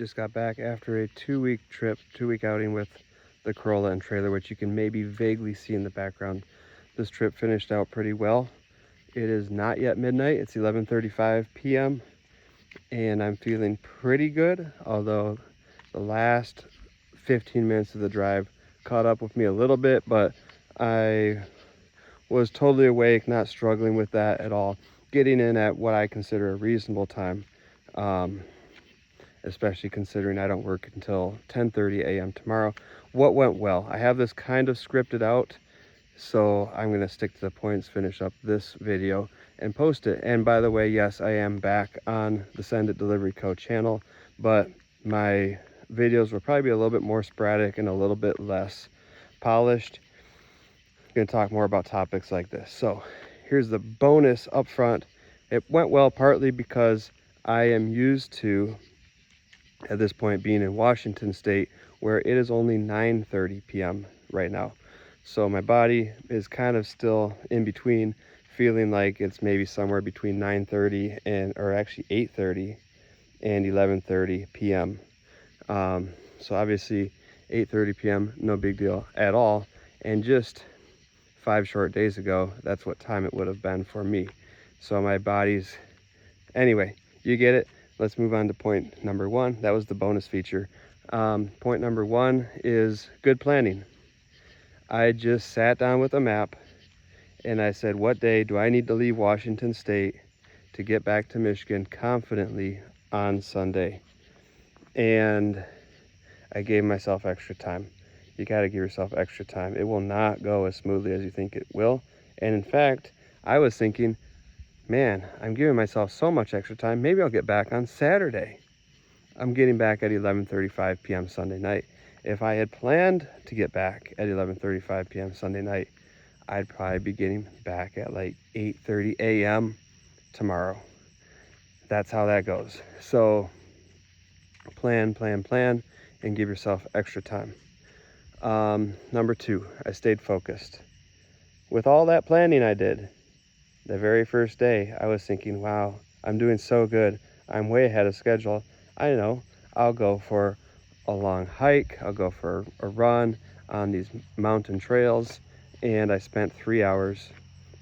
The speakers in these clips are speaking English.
Just got back after a 2-week trip, 2-week outing with the Corolla and trailer, which you can maybe vaguely see in the background. This trip finished out pretty well. It is not yet midnight. It's 11:35 p.m. and I'm feeling pretty good, although the last 15 minutes of the drive caught up with me a little bit, but I was totally awake, not struggling with that at all. Getting in at what I consider a reasonable time, especially considering I don't work until 10:30 a.m. tomorrow. What went well? I have this kind of scripted out, so I'm going to stick to the points, finish up this video, and post it. And by the way, yes, I am back on the Send It Delivery Co. channel, but my videos will probably be a little bit more sporadic and a little bit less polished. I'm going to talk more about topics like this. So here's the bonus up front. It went well partly because I am used to, at this point, being in Washington State, where it is only 9:30 p.m. right now. So my body is kind of still in between, feeling like it's maybe somewhere between 9:30 and, or actually 8:30 and 11:30 p.m. So obviously 8:30 p.m., no big deal at all. And just 5 short days ago, that's what time it would have been for me. So my body's, anyway, you get it. Let's move on to point number 1. That was the bonus feature. Point number 1 is good planning. I just sat down with a map and I said, what day do I need to leave Washington State to get back to Michigan confidently on Sunday? And I gave myself extra time. You got to give yourself extra time. It will not go as smoothly as you think it will. And in fact, I was thinking, man, I'm giving myself so much extra time. Maybe I'll get back on Saturday. I'm getting back at 11:35 p.m. Sunday night. If I had planned to get back at 11:35 p.m. Sunday night, I'd probably be getting back at like 8:30 a.m. tomorrow. That's how that goes. So plan, and give yourself extra time. Number 2, I stayed focused. With all that planning I did, the very first day, I was thinking, wow, I'm doing so good. I'm way ahead of schedule. I know, I'll go for a long hike. I'll go for a run on these mountain trails. And I spent 3 hours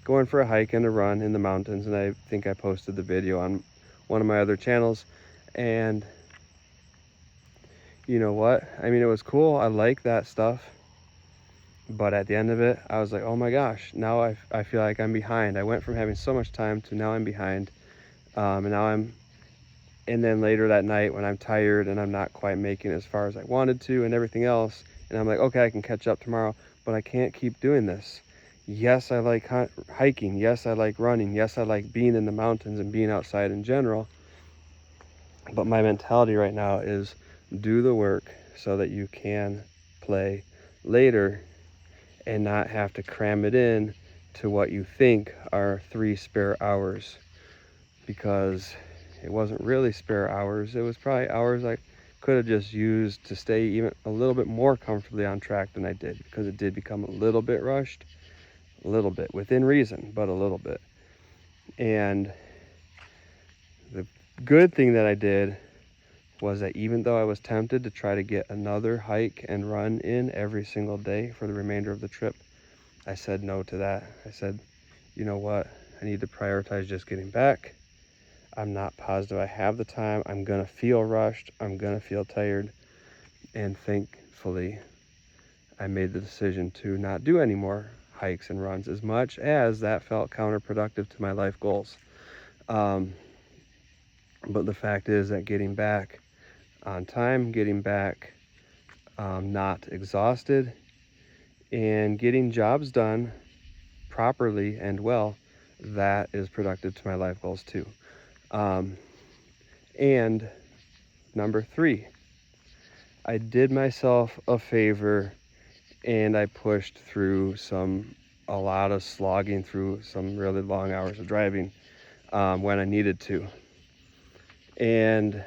going for a hike and a run in the mountains. And I think I posted the video on one of my other channels. And you know what? I mean, it was cool. I like that stuff. But at the end of it, I was like, oh my gosh, now I feel like I'm behind. I went from having so much time to now I'm behind. And then later that night when I'm tired and I'm not quite making it as far as I wanted to and everything else, and I'm like, okay, I can catch up tomorrow, but I can't keep doing this. Yes, I like hiking. Yes, I like running. Yes, I like being in the mountains and being outside in general. But my mentality right now is do the work so that you can play later and not have to cram it in to what you think are 3 spare hours, because it wasn't really spare hours. It was probably hours I could have just used to stay even a little bit more comfortably on track than I did, because it did become a little bit rushed, a little bit within reason, but a little bit. And the good thing that I did was that even though I was tempted to try to get another hike and run in every single day for the remainder of the trip, I said no to that. I said, you know what? I need to prioritize just getting back. I'm not positive I have the time. I'm going to feel rushed. I'm going to feel tired. And thankfully, I made the decision to not do any more hikes and runs, as much as that felt counterproductive to my life goals. But the fact is that getting back on time, getting back not exhausted, and getting jobs done properly and well, that is productive to my life goals too. And number 3, I did myself a favor and I pushed through a lot of slogging through some really long hours of driving when I needed to. And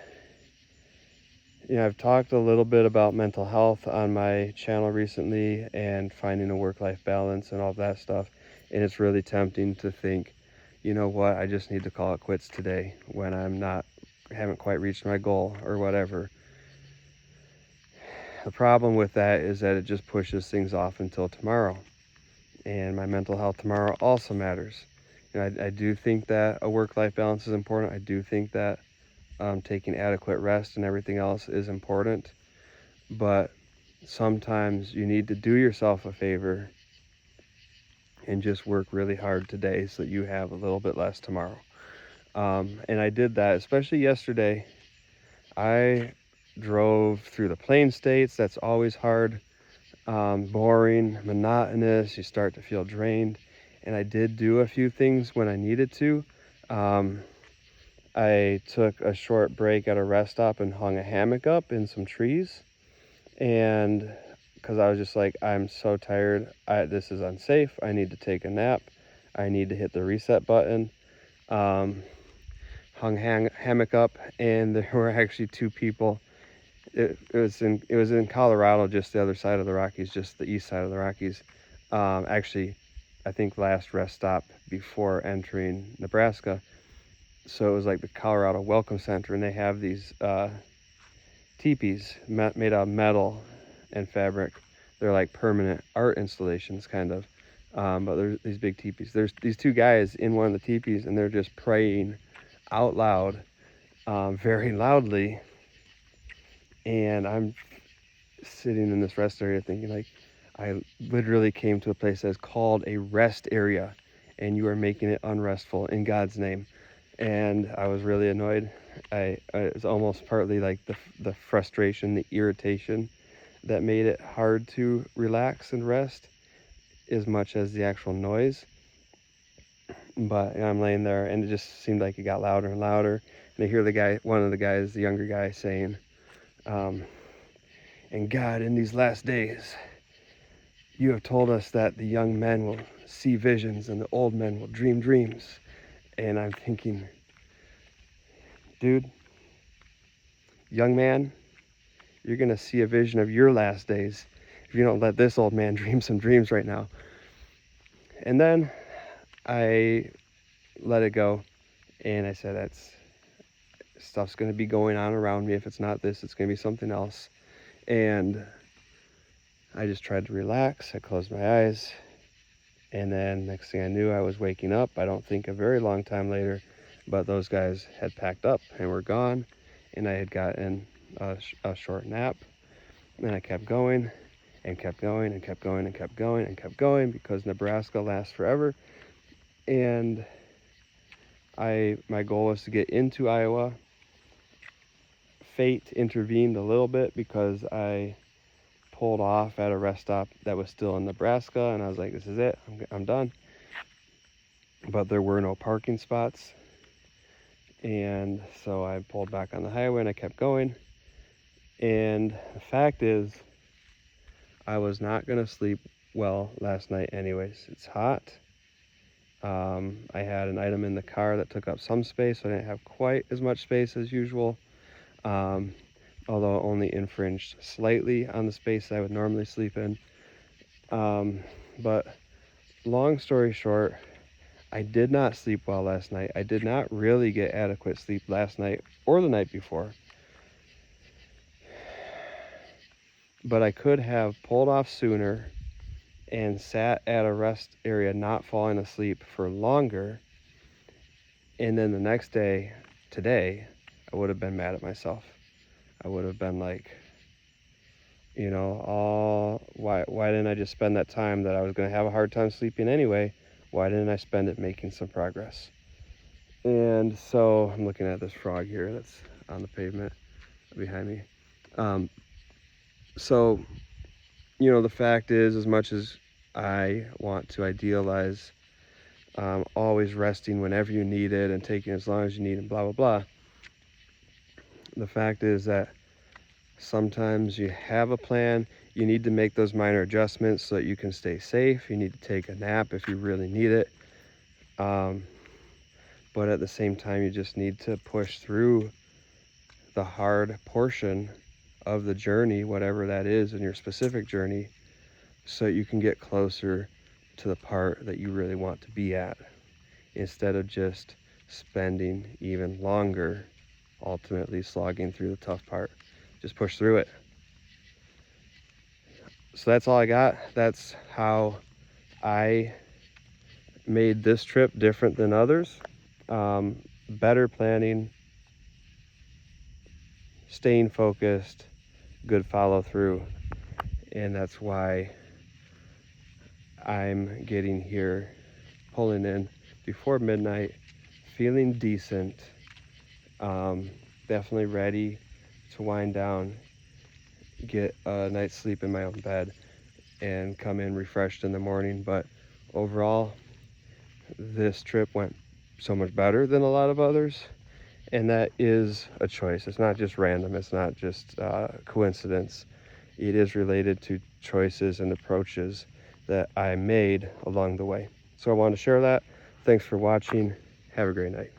you know, I've talked a little bit about mental health on my channel recently and finding a work-life balance and all that stuff. And it's really tempting to think, you know what, I just need to call it quits today when haven't quite reached my goal or whatever. the problem with that is that it just pushes things off until tomorrow. And my mental health tomorrow also matters. You know, I do think that a work-life balance is important. I do think that taking adequate rest and everything else is important. But sometimes you need to do yourself a favor and just work really hard today so that you have a little bit less tomorrow. And I did that, especially yesterday. I drove through the Plain States. That's always hard, boring, monotonous. You start to feel drained. And I did do a few things when I needed to. I took a short break at a rest stop and hung a hammock up in some trees. And because I was just like, I'm so tired. This is unsafe. I need to take a nap. I need to hit the reset button. Hung hammock up, and there were actually two people. It was in Colorado, just the other side of the Rockies, just the east side of the Rockies. Actually, I think last rest stop before entering Nebraska. So it was like the Colorado Welcome Center, and they have these teepees made out of metal and fabric. They're like permanent art installations, kind of. But there's these big teepees. There's these two guys in one of the teepees, and they're just praying out loud, very loudly. And I'm sitting in this rest area thinking, like, I literally came to a place that's called a rest area, and you are making it unrestful in God's name. And I was really annoyed. It was almost partly like the frustration, the irritation that made it hard to relax and rest as much as the actual noise. But I'm laying there, and it just seemed like it got louder and louder. And I hear one of the guys, the younger guy, saying, and God, in these last days, you have told us that the young men will see visions and the old men will dream dreams. And I'm thinking, dude, young man, you're going to see a vision of your last days if you don't let this old man dream some dreams right now. And then I let it go, and I said, stuff's going to be going on around me. If it's not this, it's going to be something else. And I just tried to relax. I closed my eyes, and then next thing I knew, I was waking up. I don't think a very long time later, but those guys had packed up and were gone, and I had gotten a short nap. And I kept going and kept going and kept going and kept going and kept going, because Nebraska lasts forever. And my goal was to get into Iowa. Fate intervened a little bit, because I pulled off at a rest stop that was still in Nebraska, and I was like, this is it, I'm done. But there were no parking spots, and so I pulled back on the highway and I kept going. And the fact is, I was not going to sleep well last night anyways. It's hot. I had an item in the car that took up some space, so I didn't have quite as much space as usual, although it only infringed slightly on the space I would normally sleep in. But long story short, I did not sleep well last night. I did not really get adequate sleep last night or the night before. But I could have pulled off sooner and sat at a rest area not falling asleep for longer, and then the next day, today, I would have been mad at myself. I would have been like, you know, why didn't I just spend that time that I was going to have a hard time sleeping anyway? Why didn't I spend it making some progress? And so I'm looking at this frog here that's on the pavement behind me. So, you know, the fact is, as much as I want to idealize always resting whenever you need it and taking as long as you need and blah, blah, blah, the fact is that sometimes you have a plan. You need to make those minor adjustments so that you can stay safe. You need to take a nap if you really need it. But at the same time, you just need to push through the hard portion of the journey, whatever that is in your specific journey, so you can get closer to the part that you really want to be at, instead of just spending even longer ultimately slogging through the tough part. Just push through it. So that's all I got. That's how I made this trip different than others. Better planning, staying focused, good follow through, and that's why I'm getting here, pulling in before midnight, feeling decent, definitely ready to wind down, get a night's sleep in my own bed, and come in refreshed in the morning. But overall, this trip went so much better than a lot of others, and that is a choice. It's not just random, it's not just coincidence. It is related to choices and approaches that I made along the way. So I want to share that. Thanks for watching. Have a great night.